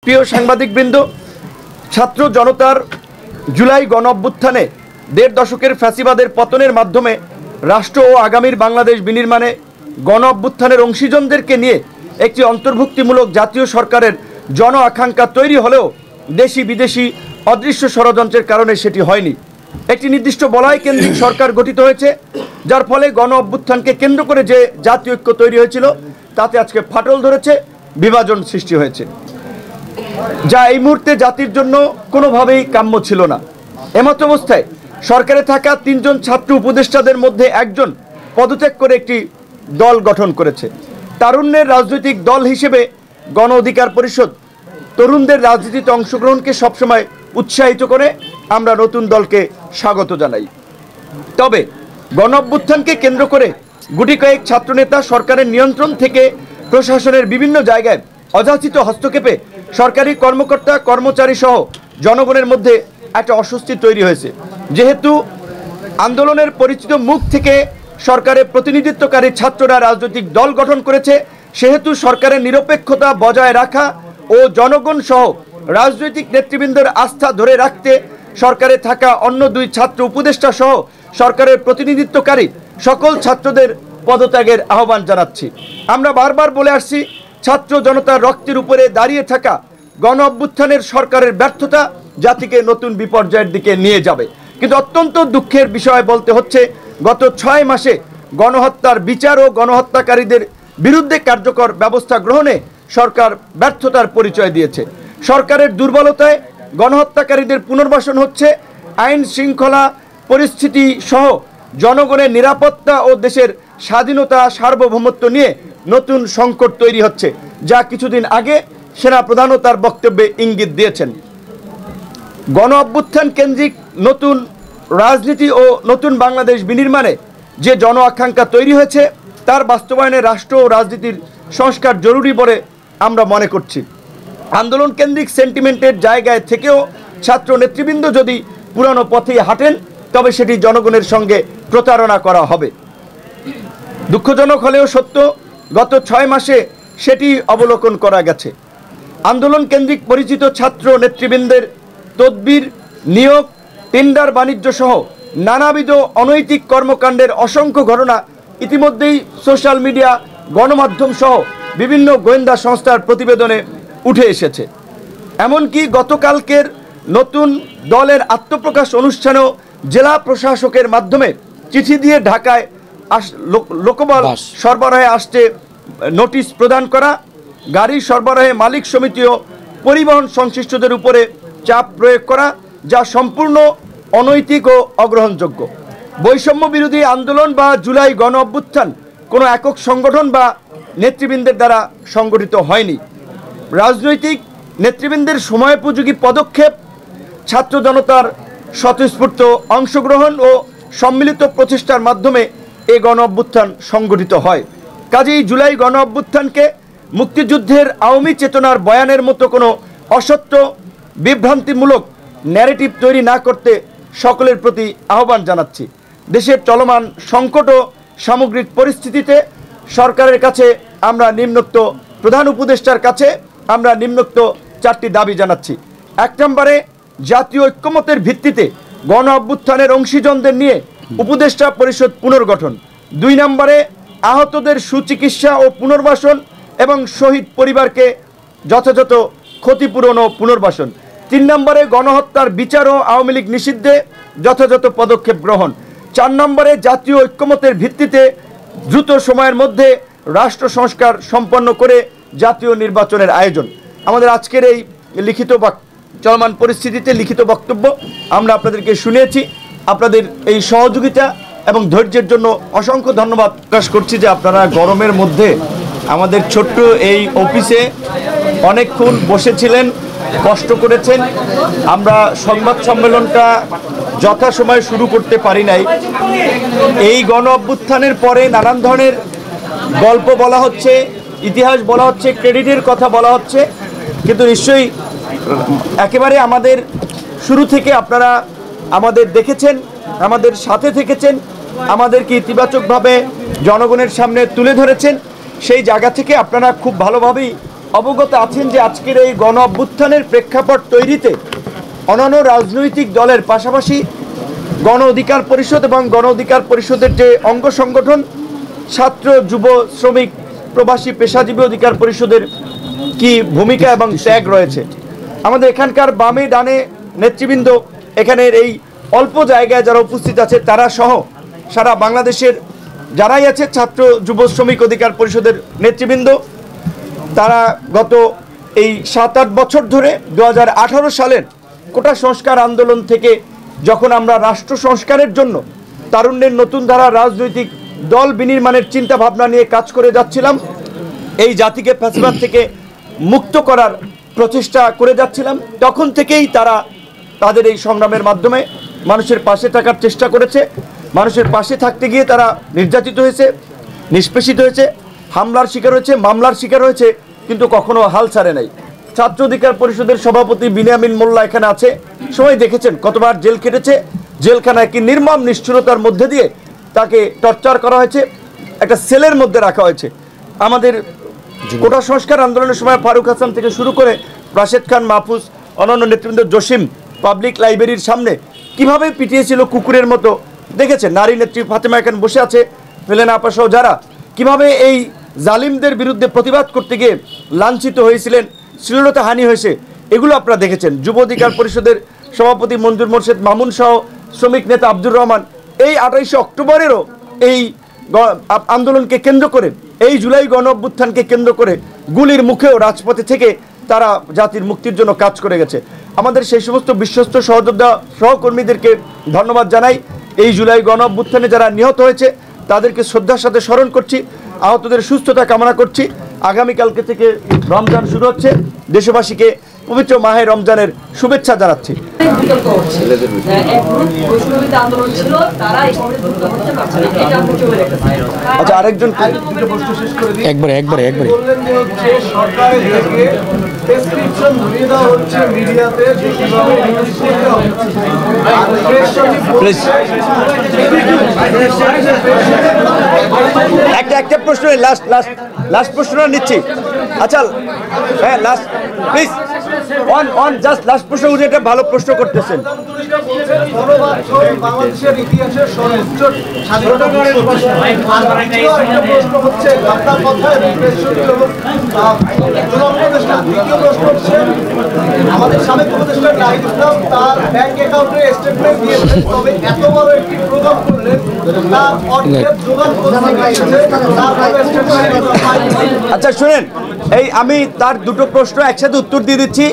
প্রিয় সাংবাদিকবৃন্দ, ছাত্র জনতার জুলাই গণ অভ্যুত্থানে ১.৫ দশকের ফ্যাসিবাদের পতনের মাধ্যমে রাষ্ট্র ও আগামীর বাংলাদেশ বিনির্মাণে গণ অভ্যুত্থানের অংশীজনদেরকে নিয়ে একটি অন্তর্ভুক্তিমূলক জাতীয় সরকারের জন আকাঙ্ক্ষা তৈরি হলেও দেশি বিদেশি অদৃশ্য ষড়যন্ত্রের কারণে সেটি হয়নি। একটি নির্দিষ্ট বলয় কেন্দ্রিক সরকার গঠিত হয়েছে, যার ফলে গণ অভ্যুত্থানকে কেন্দ্র করে যে জাতীয় ঐক্য তৈরি হয়েছিল তাতে আজকে ফাটল ধরেছে, বিভাজন সৃষ্টি হয়েছে, যা এই মুহূর্তে জাতির জন্য কোনোভাবেই কাম্য ছিল না। এমত অবস্থায় সরকারে থাকা ৩ জন ছাত্র উপদেষ্টাদের মধ্যে একজন পদত্যাগ করে একটি দল গঠন করেছে। তারুণ্যের রাজনৈতিক দল হিসেবে গণ অধিকার পরিষদ তরুণদের রাজনীতিতে অংশগ্রহণকে সবসময় উৎসাহিত করে। আমরা নতুন দলকে স্বাগত জানাই। তবে গণ অভ্যুত্থানকে কেন্দ্র করে গুটি কয়েক ছাত্রনেতা সরকারের নিয়ন্ত্রণ থেকে প্রশাসনের বিভিন্ন জায়গায় অযাচিত হস্তক্ষেপে সরকারি কর্মকর্তা কর্মচারী সহ জনগণের মধ্যে একটা অস্বস্তি তৈরি হয়েছে। যেহেতু আন্দোলনের পরিচিত মুখ থেকে সরকারের প্রতিনিধিত্বকারী ছাত্ররা রাজনৈতিক দল গঠন করেছে, সেহেতু সরকারের নিরপেক্ষতা বজায় রাখা ও জনগণ সহ রাজনৈতিক নেতৃবৃন্দের আস্থা ধরে রাখতে সরকারে থাকা অন্য 2 ছাত্র উপদেষ্টা সহ সরকারের প্রতিনিধিত্বকারী সকল ছাত্রদের পদত্যাগের আহ্বান জানাচ্ছি। আমরা বারবার বলে আসছি, ছাত্র জনতার রক্তের উপরে দাঁড়িয়ে থাকা গণ অভ্যুত্থানের সরকারের ব্যর্থতা জাতিকে নতুন বিপর্যয়ের দিকে নিয়ে যাবে। কিন্তু অত্যন্ত দুঃখের বিষয় বলতে হচ্ছে, গত 6 মাসে গণহত্যার বিচার ও গণহত্যাকারীদের বিরুদ্ধে কার্যকর ব্যবস্থা গ্রহণে সরকার ব্যর্থতার পরিচয় দিয়েছে। সরকারের দুর্বলতায় গণহত্যাকারীদের পুনর্বাসন হচ্ছে, আইন শৃঙ্খলা পরিস্থিতি সহ জনগণের নিরাপত্তা ও দেশের স্বাধীনতা সার্বভৌমত্ব নিয়ে নতুন সংকট তৈরি হচ্ছে, যা কিছুদিন আগে সেনাপ্রধানও তার বক্তব্যে ইঙ্গিত দিয়েছেন। গণ অভ্যুত্থান কেন্দ্রিক নতুন রাজনীতি ও নতুন বাংলাদেশ বিনির্মাণে যে জন আকাঙ্ক্ষা তৈরি হয়েছে তার বাস্তবায়নে রাষ্ট্র ও রাজনীতির সংস্কার জরুরি বলে আমরা মনে করছি। আন্দোলন কেন্দ্রিক সেন্টিমেন্টের জায়গায় থেকেও ছাত্র নেতৃবৃন্দ যদি পুরানো পথেই হাঁটেন তবে সেটি জনগণের সঙ্গে প্রতারণা করা হবে। দুঃখজনক হলেও সত্য, গত 6 মাসে সেটি অবলোকন করা গেছে। আন্দোলন কেন্দ্রিক পরিচিত ছাত্র নেতৃবৃন্দের তদবির, নিয়োগ, টেন্ডার বাণিজ্য সহ নানাবিধ অনৈতিক কর্মকাণ্ডের অসংখ্য ঘটনা ইতিমধ্যেই সোশ্যাল মিডিয়া, গণমাধ্যম সহ বিভিন্ন গোয়েন্দা সংস্থার প্রতিবেদনে উঠে এসেছে। এমনকি গতকালকের নতুন দলের আত্মপ্রকাশ অনুষ্ঠানেও জেলা প্রশাসকের মাধ্যমে চিঠি দিয়ে ঢাকায় লোকবল সরবরাহে আসতে নোটিশ প্রদান করা, গাড়ি সরবরাহে মালিক সমিতি ও পরিবহন সংশ্লিষ্টদের উপরে চাপ প্রয়োগ করা, যা সম্পূর্ণ অনৈতিক ও অগ্রহণযোগ্য। বৈষম্য বিরোধী আন্দোলন বা জুলাই গণ অভ্যুত্থান কোনো একক সংগঠন বা নেতৃবৃন্দের দ্বারা সংগঠিত হয়নি। রাজনৈতিক নেতৃবৃন্দের সময়োপযোগী পদক্ষেপ, ছাত্র জনতার স্বতঃস্ফূর্ত অংশগ্রহণ ও সম্মিলিত প্রচেষ্টার মাধ্যমে এই গণ অভ্যুত্থান সংগঠিত হয়। কাজেই জুলাই গণ অভ্যুত্থানকে মুক্তিযুদ্ধের আওয়ামী চেতনার বয়ানের মতো কোনো অসত্য বিভ্রান্তিমূলক ন্যারেটিভ তৈরি না করতে সকলের প্রতি আহ্বান জানাচ্ছি। দেশের চলমান সংকট ও সামগ্রিক পরিস্থিতিতে সরকারের কাছে আমরা নিম্নোক্ত প্রধান উপদেষ্টার কাছে আমরা নিম্নোক্ত 4টি দাবি জানাচ্ছি। 1 নম্বরে জাতীয় ঐক্যমতের ভিত্তিতে গণ অভ্যুত্থানের অংশীজনদের নিয়ে উপদেষ্টা পরিষদ পুনর্গঠন। 2 নম্বরে আহতদের সুচিকিৎসা ও পুনর্বাসন এবং শহীদ পরিবারকে যথাযথ ক্ষতিপূরণ ও পুনর্বাসন। 3 নম্বরে গণহত্যার বিচার ও আওয়ামী লীগ নিষিদ্ধে যথাযথ পদক্ষেপ গ্রহণ। 4 নম্বরে জাতীয় ঐক্যমতের ভিত্তিতে দ্রুত সময়ের মধ্যে রাষ্ট্র সংস্কার সম্পন্ন করে জাতীয় নির্বাচনের আয়োজন। আমাদের আজকের এই লিখিত চলমান পরিস্থিতিতে লিখিত বক্তব্য আমরা আপনাদেরকে শুনিয়েছি। আপনাদের এই সহযোগিতা এবং ধৈর্যের জন্য অসংখ্য ধন্যবাদ প্রকাশ করছি যে আপনারা গরমের মধ্যে আমাদের ছোট্ট এই অফিসে অনেকক্ষণ বসেছিলেন, কষ্ট করেছেন। আমরা সংবাদ সম্মেলনটা যথাসময়ে শুরু করতে পারি নাই। এই গণ অভ্যুত্থানের পরে নানান ধরনের গল্প বলা হচ্ছে, ইতিহাস বলা হচ্ছে, ক্রেডিটের কথা বলা হচ্ছে, কিন্তু নিশ্চয়ই একেবারে আমাদের শুরু থেকে আপনারা আমাদের দেখেছেন, আমাদের সাথে থেকেছেন, আমাদেরকে ইতিবাচকভাবে জনগণের সামনে তুলে ধরেছেন। সেই জায়গা থেকে আপনারা খুব ভালোভাবেই অবগত আছেন যে আজকের এই গণ অভ্যুত্থানের প্রেক্ষাপট তৈরিতে অন্যান্য রাজনৈতিক দলের পাশাপাশি গণ অধিকার পরিষদ এবং গণ অধিকার পরিষদের যে অঙ্গ সংগঠন ছাত্র যুব শ্রমিক প্রবাসী পেশাজীবী অধিকার পরিষদের কি ভূমিকা এবং ত্যাগ রয়েছে। আমাদের এখানকার বামে ডানে নেতৃবৃন্দ, এখানের এই অল্প জায়গায় যারা উপস্থিত আছে তারা সহ সারা বাংলাদেশের যারাই আছে ছাত্র যুব শ্রমিক অধিকার পরিষদের নেতৃবৃন্দ, তারা গত এই 7-8 বছর ধরে 2018 সালের কোটা সংস্কার আন্দোলন থেকে যখন আমরা রাষ্ট্র সংস্কারের জন্য তারুণ্যের নতুন ধারা রাজনৈতিক দল বিনির্মাণের চিন্তা ভাবনা নিয়ে কাজ করে যাচ্ছিলাম, এই জাতিকে ফ্যাসিবাদ থেকে মুক্ত করার প্রচেষ্টা করে যাচ্ছিলাম, তখন থেকেই তারা তাদের এই সংগ্রামের মাধ্যমে মানুষের পাশে থাকার চেষ্টা করেছে। মানুষের পাশে থাকতে গিয়ে তারা নির্যাতিত হয়েছে, নিষ্পেষিত হয়েছে, হামলার শিকার হয়েছে, মামলার শিকার হয়েছে, কিন্তু কখনো হাল ছাড়ে নাই। ছাত্র অধিকার পরিষদের সভাপতি বিনিয়ামিন মোল্লা এখানে আছে, সবাই দেখেছেন কতবার জেল কেটেছে, জেলখানায় কি নির্মম নিষ্ঠুরতার মধ্যে দিয়ে তাকে টর্চার করা হয়েছে, একটা সেলের মধ্যে রাখা হয়েছে। আমাদের কোটা সংস্কার আন্দোলনের সময় ফারুক হাসান থেকে শুরু করে রাশেদ খান, মাহফুজ, অন্যান্য নেতৃবৃন্দ, জসিম পাবলিক লাইব্রেরির সামনে কিভাবে পিটিয়েছিল কুকুরের মতো দেখেছেন। নারী নেত্রী ফাতেমা এখানে বসে আছে, ফেলেনা আপা সহ যারা কিভাবে এই জালিমদের বিরুদ্ধে প্রতিবাদ করতে গিয়ে লাঞ্ছিত হয়েছিলেন, শ্লীলতা হানি হয়েছে, এগুলো আপনারা দেখেছেন। যুব অধিকার পরিষদের সভাপতি মঞ্জুর মোর্শেদ মামুন সহ শ্রমিক নেতা আব্দুর রহমান এই 28 অক্টোবরেরও এই আন্দোলনকে কেন্দ্র করে, এই জুলাই গণ অভ্যুত্থানকে কেন্দ্র করে গুলির মুখেও রাজপথে থেকে তারা জাতির মুক্তির জন্য কাজ করে গেছে। আমাদের সেই সমস্ত বিশ্বস্ত সহযোদ্ধা সহকর্মীদেরকে ধন্যবাদ জানাই। এই জুলাই গণ অভ্যুত্থানে যারা নিহত হয়েছে তাদেরকে শ্রদ্ধার সাথে স্মরণ করছি, আহতদের সুস্থতা কামনা করছি। আগামীকালকে থেকে রমজান শুরু হচ্ছে, দেশবাসীকে পবিত্র মাহে রমজানের শুভেচ্ছা জানাচ্ছি। আচ্ছা, আরেকজন একবারে একটা প্রশ্ন, লাস্ট প্রশ্ন নিচ্ছি। আচ্ছা, হ্যাঁ, লাস্ট প্লিজ, জাস্ট লাস্ট প্রশ্ন উঠে একটা ভালো প্রশ্ন করতেছেন। বাংলাদেশের ইতিহাসের সর্বোচ্চ স্বাধীনতা হচ্ছে আপনার কথায় আমাদের সাবেক উপদেষ্টা নাহিদ ইসলাম তার ব্যাংক অ্যাকাউন্টে স্টেটমেন্ট দিয়েছেন, তবে এত বড় একটি প্রোগ্রাম করলেন তার অর্থের যোগান আচ্ছা শুনেন, এই আমি তার দুটো প্রশ্ন একসাথে উত্তর দিয়ে দিচ্ছি।